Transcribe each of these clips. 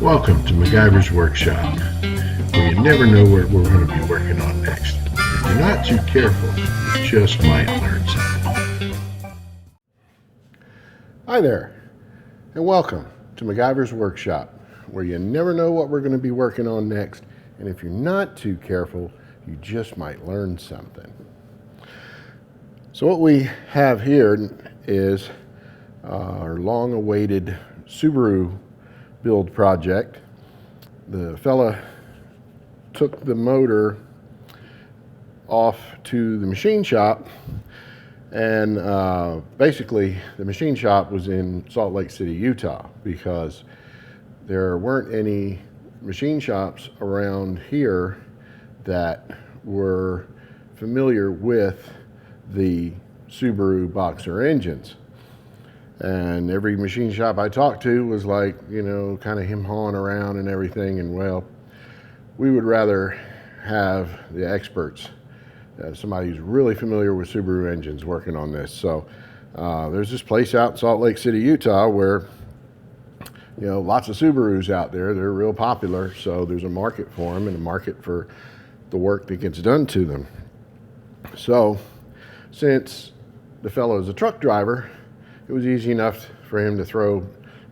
Welcome to MacGyver's Workshop, where you never know what we're going to be working on next. If you're not too careful, you just might learn something. Hi there, and welcome to MacGyver's Workshop, where you never know what we're going to be working on next, and if you're not too careful, you just might learn something. So what we have here is our long-awaited Subaru build project. The fella took the motor off to the machine shop, and basically the machine shop was in Salt Lake City, Utah, because there weren't any machine shops around here that were familiar with the Subaru Boxer engines. And every machine shop I talked to was like, you know, kind of him-hawing around and everything. And well, we would rather have the experts, somebody who's really familiar with Subaru engines working on this. So there's this place out in Salt Lake City, Utah, where, you know, lots of Subarus out there. They're real popular. So there's a market for them and a market for the work that gets done to them. So since the fellow is a truck driver, it was easy enough for him to throw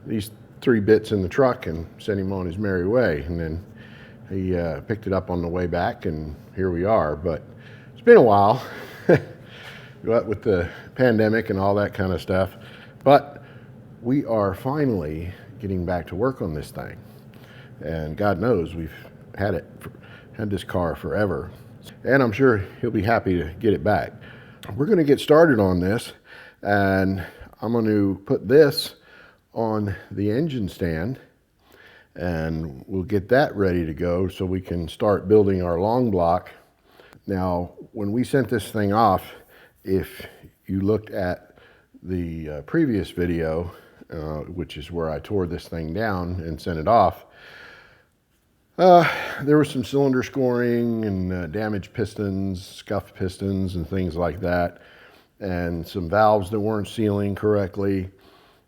these 3 bits in the truck and send him on his merry way. And then he picked it up on the way back, and here we are. But it's been a while with the pandemic and all that kind of stuff. But we are finally getting back to work on this thing. And God knows we've had this car forever. And I'm sure he'll be happy to get it back. We're going to get started on this, and I'm going to put this on the engine stand, and we'll get that ready to go so we can start building our long block. Now, when we sent this thing off, if you looked at the previous video, which is where I tore this thing down and sent it off, there was some cylinder scoring and damaged pistons, scuffed pistons and things like that, and some valves that weren't sealing correctly,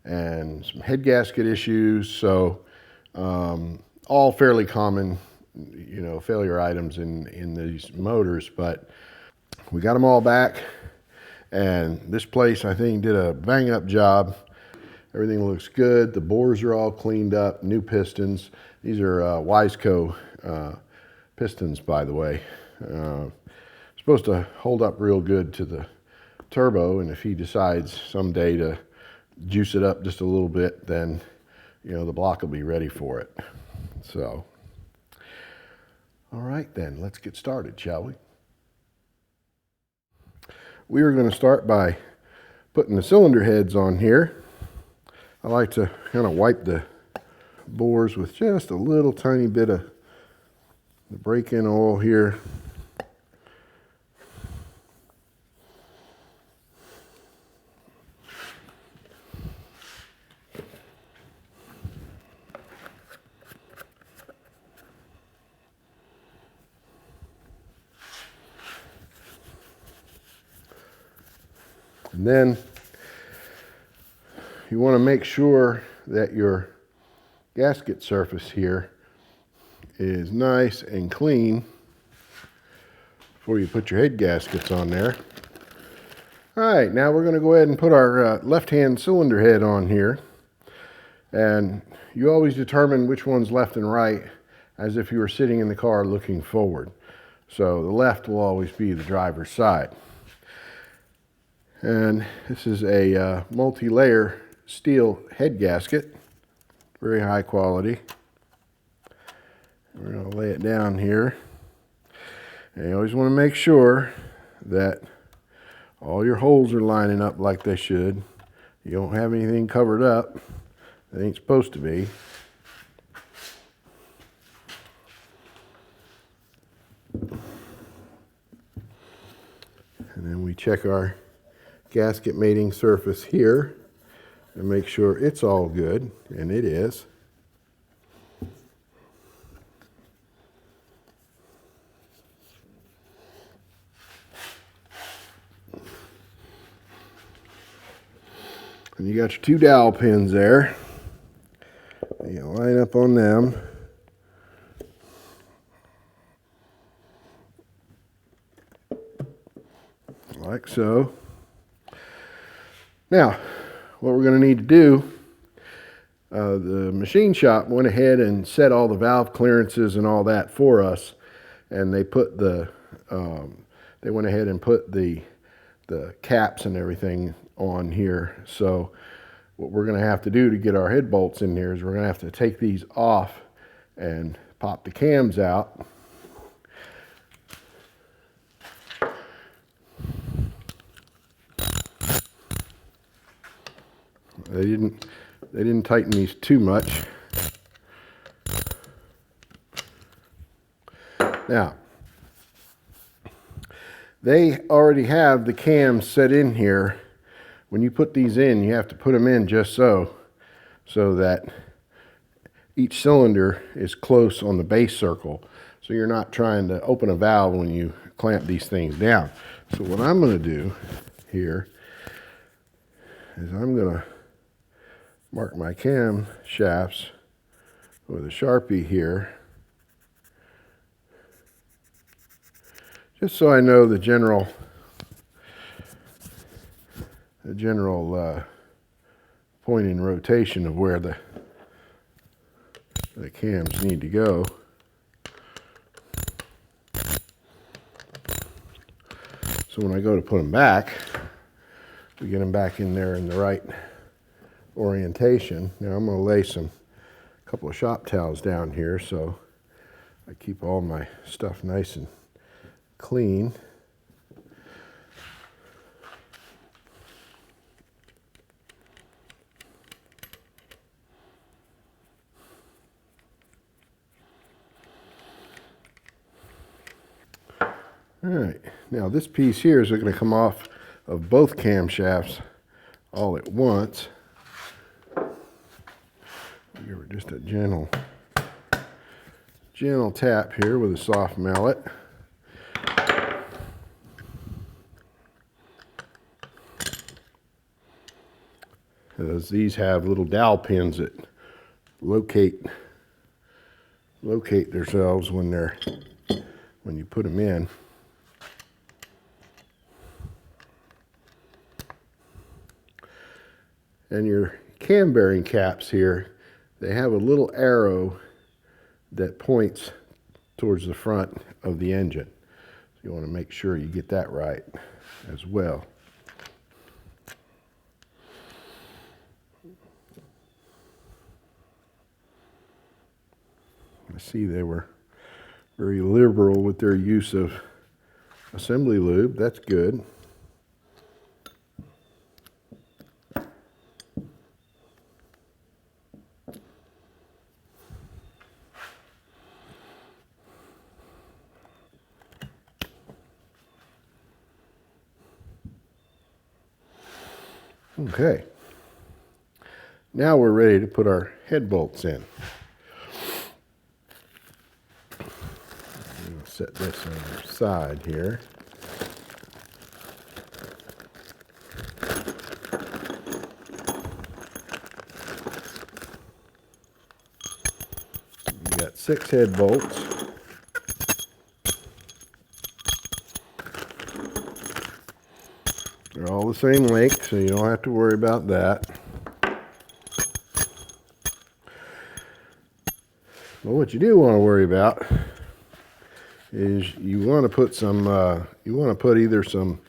and some head gasket issues. So all fairly common, you know, failure items in these motors. But we got them all back, and this place, I think, did a bang up job. Everything looks good. The bores are all cleaned up, new pistons. These are Wiseco pistons, by the way. Supposed to hold up real good to the turbo, and if he decides someday to juice it up just a little bit, then, you know, the block will be ready for it. So, all right then, let's get started, shall we? We are going to start by putting the cylinder heads on here. I like to kind of wipe the bores with just a little tiny bit of the break-in oil here. And then you want to make sure that your gasket surface here is nice and clean before you put your head gaskets on there. All right, now we're going to go ahead and put our left-hand cylinder head on here. And you always determine which one's left and right as if you were sitting in the car looking forward. So the left will always be the driver's side. And this is a multi-layer steel head gasket, very high quality. We're going to lay it down here. And you always want to make sure that all your holes are lining up like they should. You don't have anything covered up that ain't supposed to be. And then we check our gasket mating surface here and make sure it's all good, and it is. And you got your 2 dowel pins there. You line up on them. Like so. Now, what we're going to need to do, the machine shop went ahead and set all the valve clearances and all that for us, and they put they went ahead and put the caps and everything on here. So what we're going to have to do to get our head bolts in here is we're going to have to take these off and pop the cams out. They didn't tighten these too much. Now, they already have the cams set in here. When you put these in, you have to put them in just so that each cylinder is close on the base circle. So you're not trying to open a valve when you clamp these things down. So what I'm going to do here is I'm going to mark my cam shafts with a Sharpie here, just so I know the general point in rotation of where the cams need to go. So when I go to put them back, we get them back in there in the right orientation. Now I'm going to lay a couple of shop towels down here so I keep all my stuff nice and clean. All right, now this piece here is going to come off of both camshafts all at once. Give it just a gentle tap here with a soft mallet. As these have little dowel pins that locate themselves when you put them in. And your cam bearing caps here, they have a little arrow that points towards the front of the engine. So you want to make sure you get that right as well. I see they were very liberal with their use of assembly lube. That's good. Okay, now we're ready to put our head bolts in. We'll set this on the side here. We got 6 head bolts. They're all the same length, so you don't have to worry about that. But what you do want to worry about is you want to put either some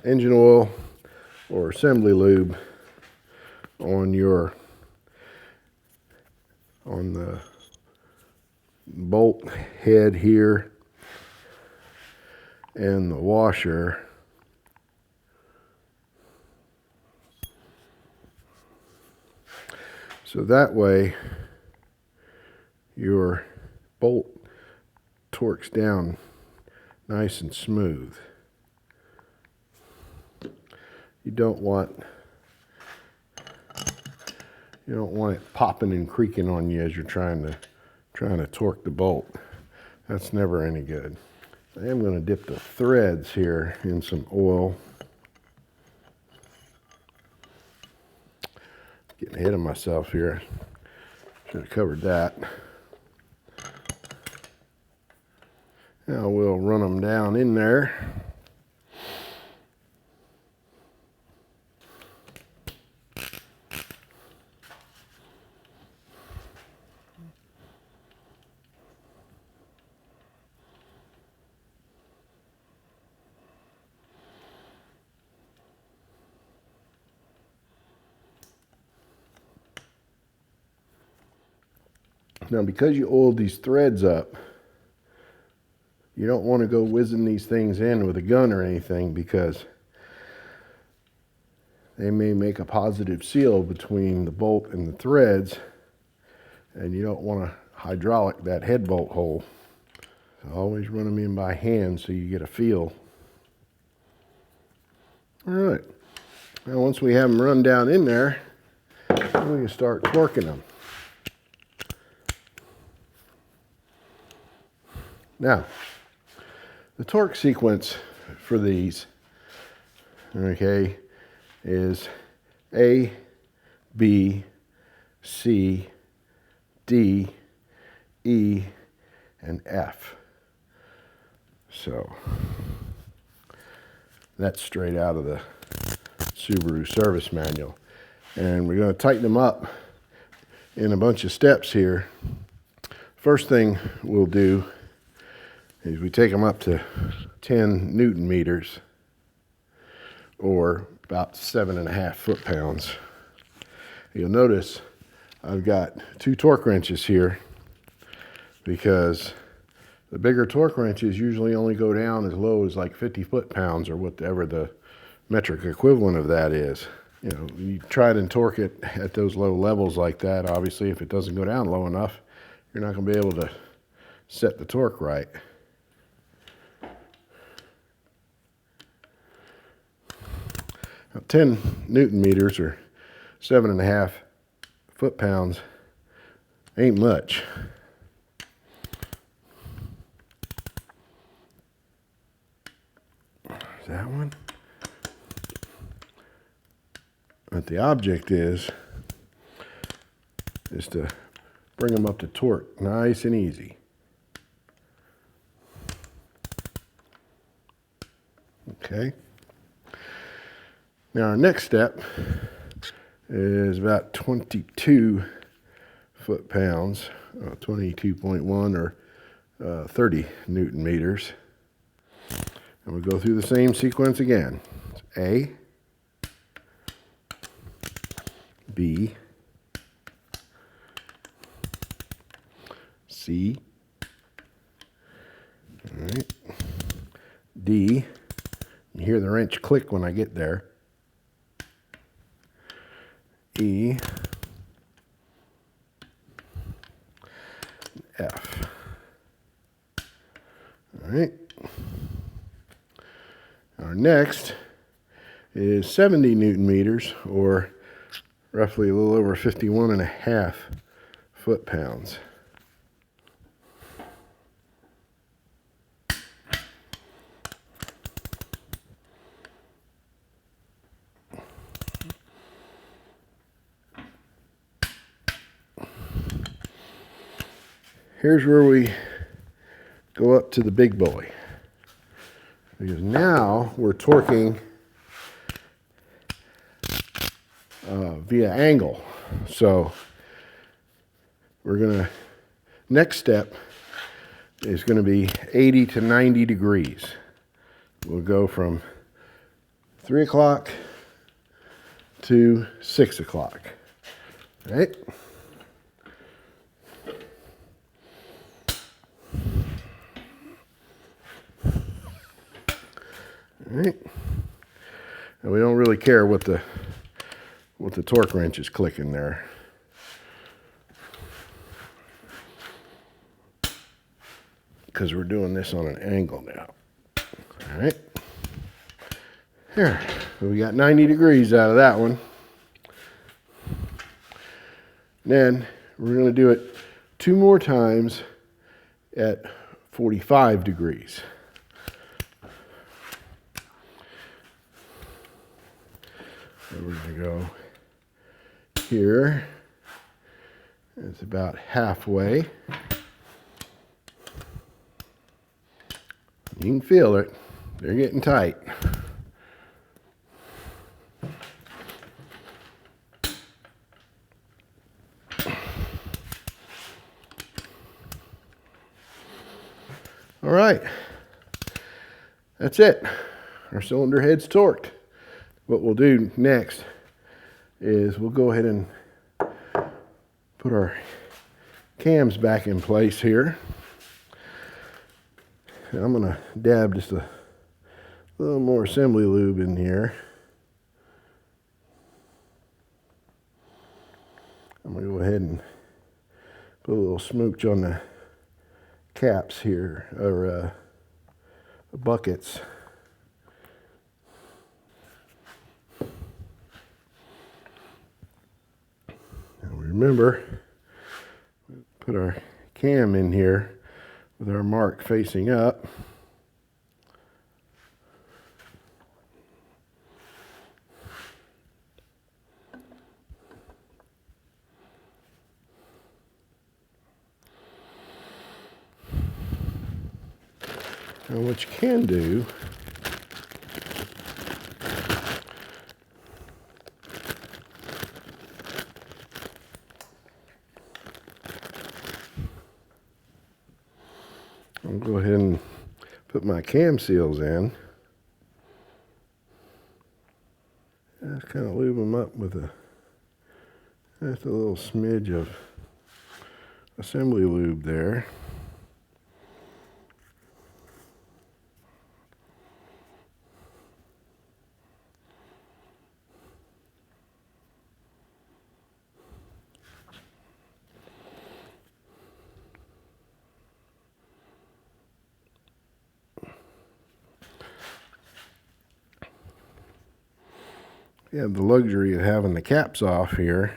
engine oil or assembly lube on the bolt head here and the washer. So that way your bolt torques down nice and smooth. You don't want it popping and creaking on you as you're trying to torque the bolt. That's never any good. I am going to dip the threads here in some oil. Getting ahead of myself here. Should have covered that. Now we'll run them down in there. Now, because you oiled these threads up, you don't want to go whizzing these things in with a gun or anything, because they may make a positive seal between the bolt and the threads, and you don't want to hydraulic that head bolt hole. So always run them in by hand so you get a feel. All right. Now once we have them run down in there, we can start torquing them. Now, the torque sequence for these, okay, is A, B, C, D, E, and F. So that's straight out of the Subaru service manual. And we're going to tighten them up in a bunch of steps here. First thing we'll do is we take them up to 10 Newton meters, or about 7.5 foot-pounds. You'll notice I've got 2 torque wrenches here, because the bigger torque wrenches usually only go down as low as like 50 foot-pounds, or whatever the metric equivalent of that is. You know, you try to torque it at those low levels like that. Obviously, if it doesn't go down low enough, you're not going to be able to set the torque right. Now, 10 Newton meters, or 7.5 foot-pounds, ain't much. That one. But the object is to bring them up to torque nice and easy. Okay. Now our next step is about 22 foot-pounds, 22.1 or 30 Newton meters. And we'll go through the same sequence again. It's A, B, C, all right, D. You hear the wrench click when I get there. E, F. All right. Our next is 70 Newton meters, or roughly a little over 51.5 foot-pounds. Here's where we go up to the big boy, because now we're torquing via angle. So we're gonna, next step is gonna be 80 to 90 degrees. We'll go from 3 o'clock to 6 o'clock, right? All right. And we don't really care what the torque wrench is clicking there. Because we're doing this on an angle now. All right. Here, so we got 90 degrees out of that one. Then we're going to do it 2 more times at 45 degrees. So we're going to go here It's about halfway. You can feel it. They're getting tight. All right, that's it. Our cylinder head's torqued. What we'll do next is we'll go ahead and put our cams back in place here. And I'm gonna dab just a little more assembly lube in here. I'm gonna go ahead and put a little smooch on the caps here, or the buckets. Now remember, put our cam in here with our mark facing up. Now what you can do I'll go ahead and put my cam seals in. Just kind of lube them up with just a little smidge of assembly lube there. You have the luxury of having the caps off here,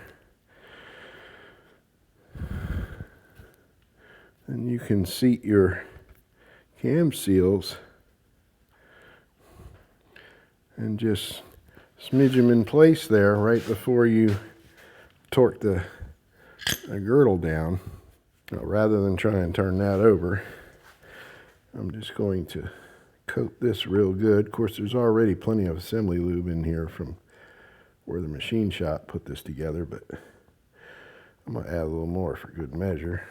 and you can seat your cam seals and just smidge them in place there right before you torque the girdle down. Now, rather than try and turn that over, I'm just going to coat this real good. Of course, there's already plenty of assembly lube in here from where the machine shop put this together, but I'm going to add a little more for good measure.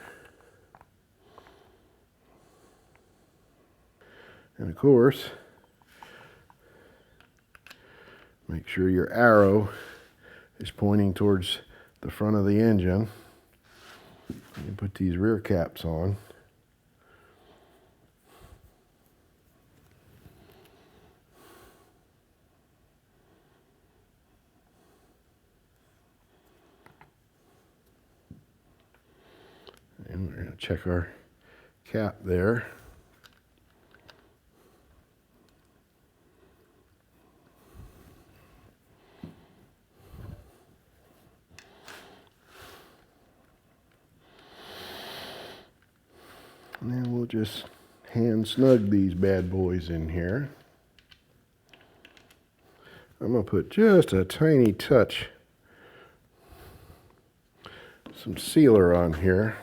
And of course, make sure your arrow is pointing towards the front of the engine. You put these rear caps on. And we're going to check our cap there. And then we'll just hand snug these bad boys in here. I'm going to put just a tiny touch, some sealer on here.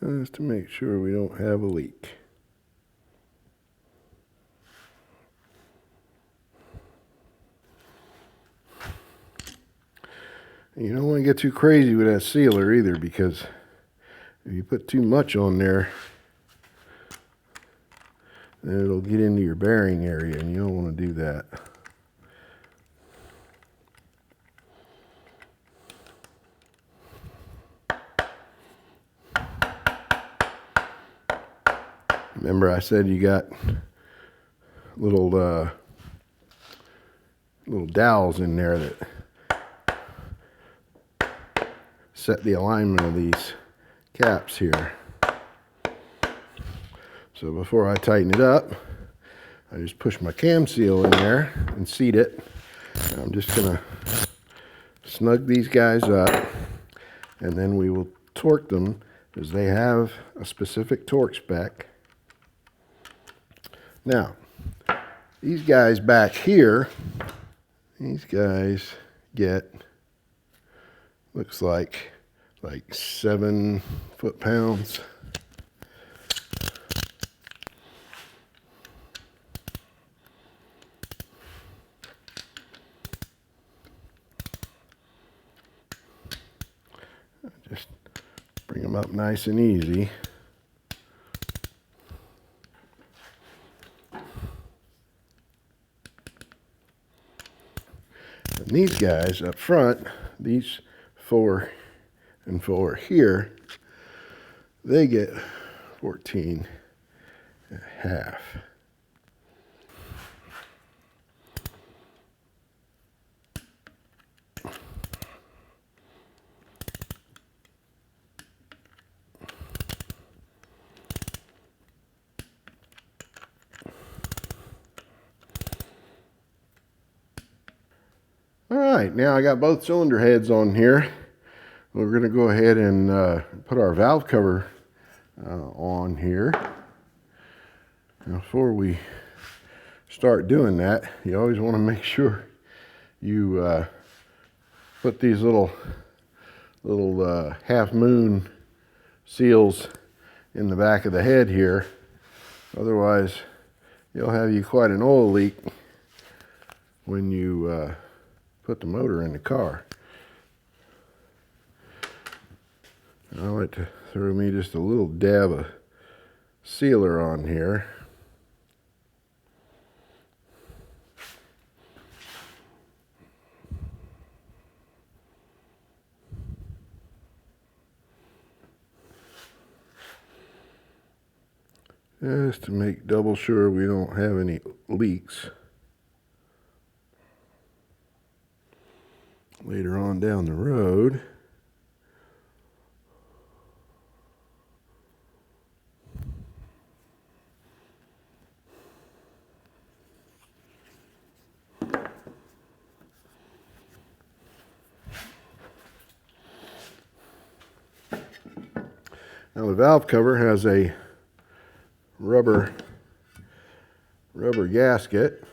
Just to make sure we don't have a leak. And you don't want to get too crazy with that sealer either, because if you put too much on there, then it'll get into your bearing area, and you don't want to do that. Remember I said you got little dowels in there that set the alignment of these caps here. So before I tighten it up, I just push my cam seal in there and seat it. And I'm just gonna snug these guys up, and then we will torque them as they have a specific torque spec. Now, these guys back here, these guys get, looks like 7 foot-pounds. Just bring them up nice and easy. And these guys up front, these 4 and 4 here, they get 14 and a half. All right, now I got both cylinder heads on here. We're going to go ahead and put our valve cover on here. Now, before we start doing that, you always want to make sure you put these little half moon seals in the back of the head here. Otherwise, you'll have you quite an oil leak when you put the motor in the car. I like to throw me just a little dab of sealer on here. Just to make double sure we don't have any leaks later on down the road. Now the valve cover has a rubber gasket.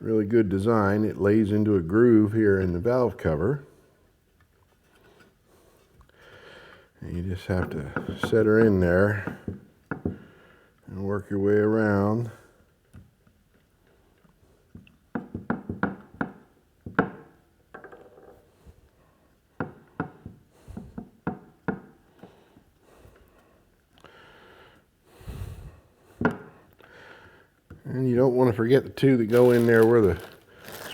Really good design. It lays into a groove here in the valve cover. And you just have to set her in there and work your way around. And you don't want to forget the 2 that go in there where the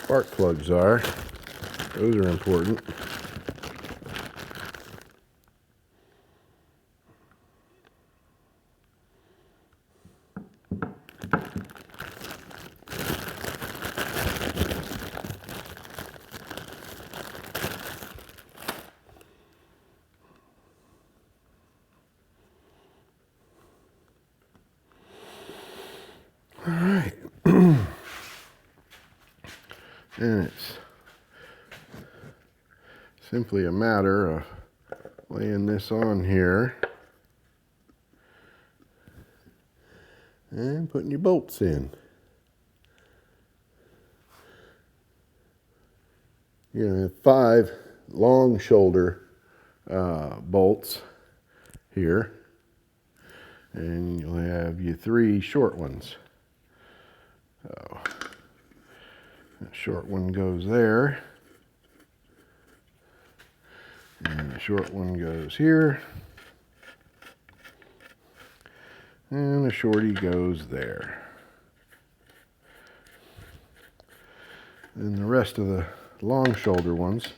spark plugs are. Those are important. All right. And it's simply a matter of laying this on here and putting your bolts in. You're going to have 5 long shoulder bolts here, and you'll have your 3 short ones. So that short one goes there, and the short one goes here, and the shorty goes there. And the rest of the long shoulder ones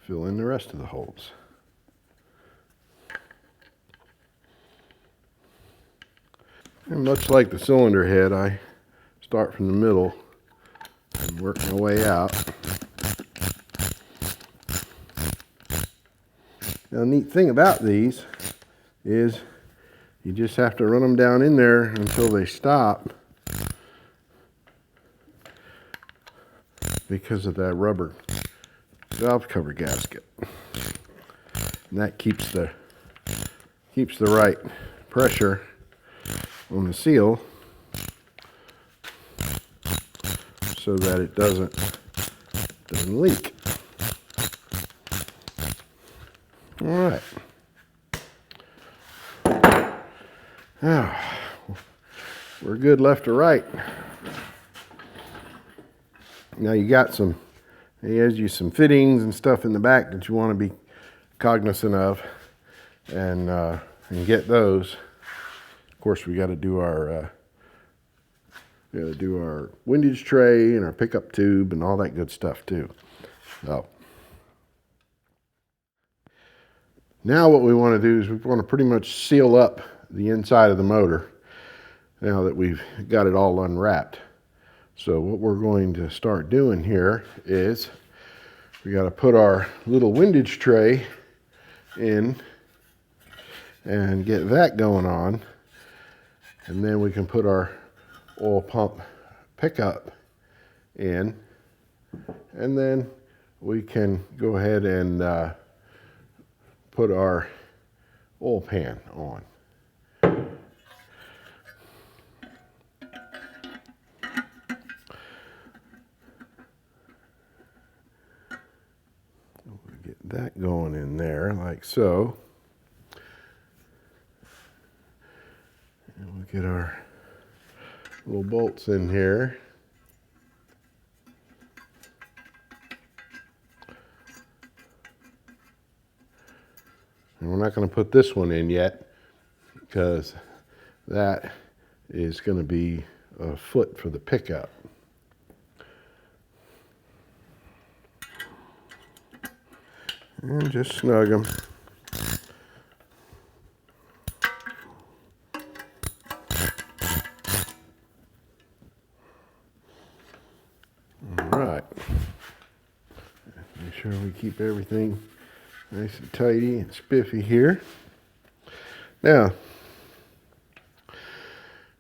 fill in the rest of the holes. And much like the cylinder head, I start from the middle and work my way out. Now, the neat thing about these is you just have to run them down in there until they stop because of that rubber valve cover gasket. And that keeps the right pressure on the seal so that it doesn't leak. All right. Now, we're good left to right. Now he has you some fittings and stuff in the back that you want to be cognizant of and get those. Of course, we got to do our windage tray and our pickup tube and all that good stuff too. So now what we want to do is we want to pretty much seal up the inside of the motor now that we've got it all unwrapped. So what we're going to start doing here is we got to put our little windage tray in and get that going on, and then we can put our oil pump pickup in, and then we can go ahead and put our oil pan on. Get that going in there like so. And we'll get our little bolts in here. And we're not going to put this one in yet because that is going to be a foot for the pickup. And just snug them. All right. Make sure we keep everything nice and tidy and spiffy here. Now,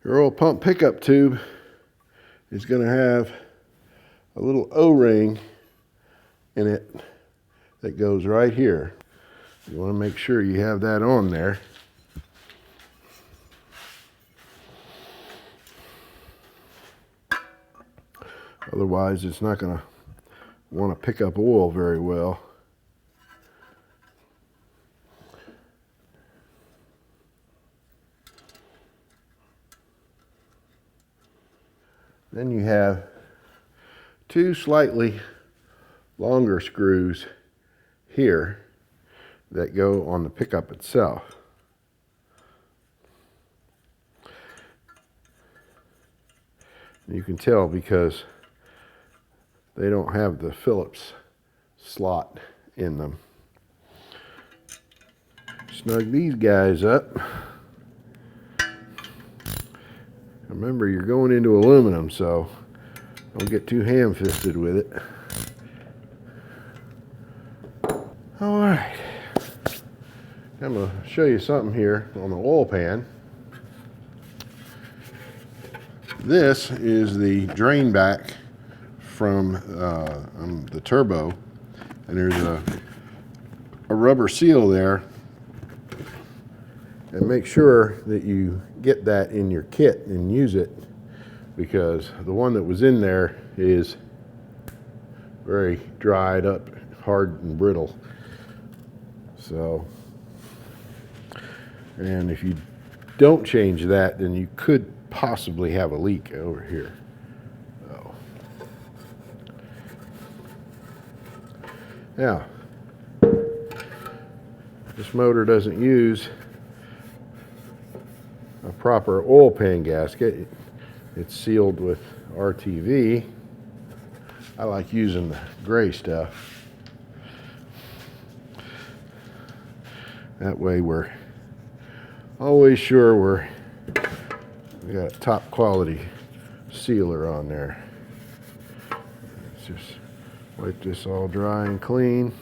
your oil pump pickup tube is going to have a little O-ring in it that goes right here. You want to make sure you have that on there. Otherwise, it's not going to want to pick up oil very well. Then you have two slightly longer screws here that go on the pickup itself. You can tell because they don't have the Phillips slot in them. Snug these guys up. Remember, you're going into aluminum, so don't get too ham-fisted with it. All right, I'm going to show you something here on the oil pan. This is the drain back from the turbo, and there's a rubber seal there. And make sure that you get that in your kit and use it, because the one that was in there is very dried up, hard and brittle. So, and if you don't change that, then you could possibly have a leak over here. So, now, this motor doesn't use a proper oil pan gasket. It's sealed with RTV. I like using the gray stuff. That way we're always sure we got a top quality sealer on there. Let's just wipe this all dry and clean.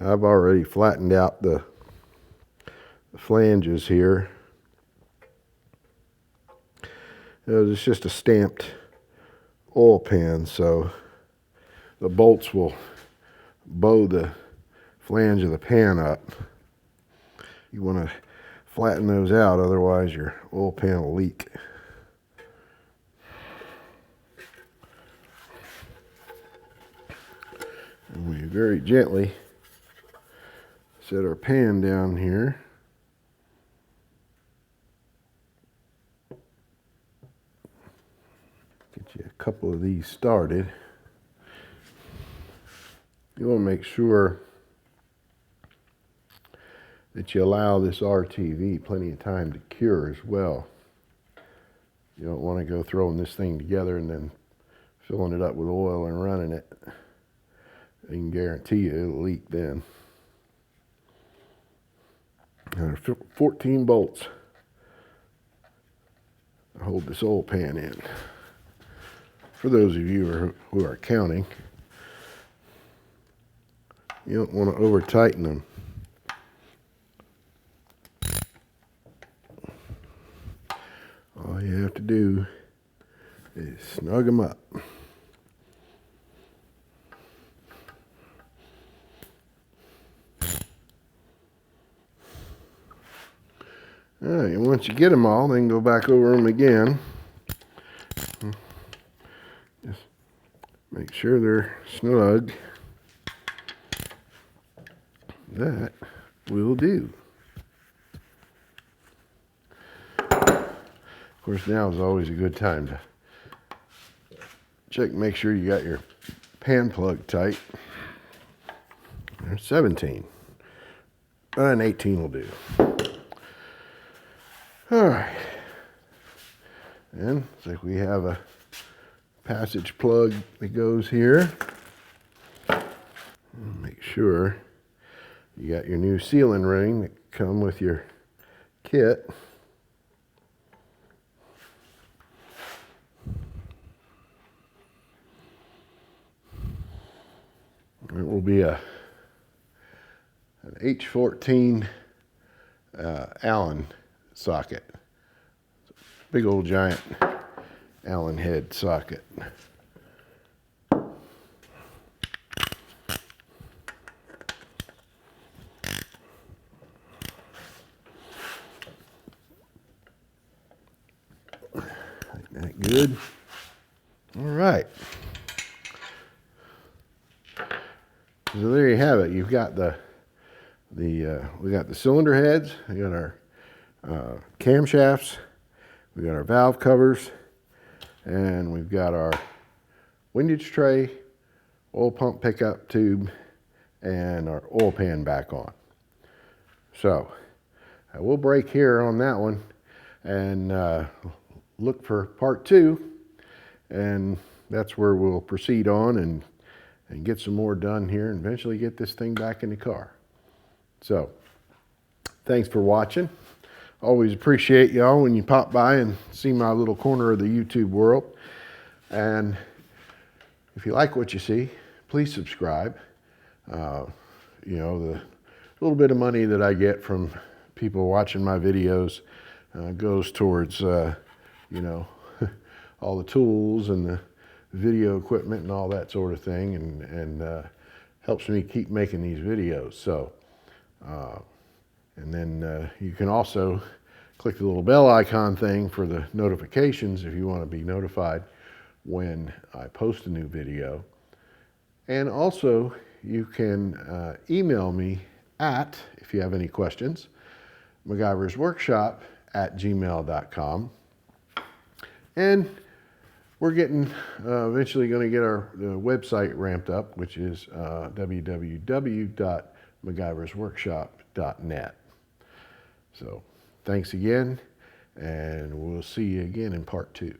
I've already flattened out the flanges here. It's just a stamped oil pan, so the bolts will bow the flange of the pan up. You want to flatten those out, otherwise your oil pan will leak. And we very gently set our pan down here. Get you a couple of these started. You want to make sure that you allow this RTV plenty of time to cure as well. You don't want to go throwing this thing together and then filling it up with oil and running it. I can guarantee you it'll leak then. There are 14 bolts to hold this oil pan in. For those of you who are counting, you don't want to over tighten them. All you have to do is snug them up. All right, and once you get them all, then go back over them again. Just make sure they're snug. That will do. Of course, now is always a good time to check, make sure you got your pan plug tight. There's 17, and 18 will do. All right, and looks like we have a passage plug that goes here. Make sure you got your new sealing ring that come with your kit. It will be an H14 Allen socket. Big old giant Allen head socket. Ain't that good? All right. So there you have it. You've got we got the cylinder heads, we got our camshafts, we got our valve covers, and we've got our windage tray, oil pump pickup tube, and our oil pan back on. So we'll break here on that one and look for part 2, and that's where we'll proceed on and get some more done here and eventually get this thing back in the car. So, thanks for watching. Always appreciate y'all when you pop by and see my little corner of the YouTube world. And if you like what you see, please subscribe. You know, the little bit of money that I get from people watching my videos goes towards, you know, all the tools and the video equipment and all that sort of thing, and helps me keep making these videos. So, and then you can also click the little bell icon thing for the notifications if you want to be notified when I post a new video. And also you can email me at, if you have any questions, MacGyversWorkshop@gmail.com. And we're getting eventually going to get our website ramped up, which is www.MacGyversWorkshop.net. So thanks again, and we'll see you again in part 2.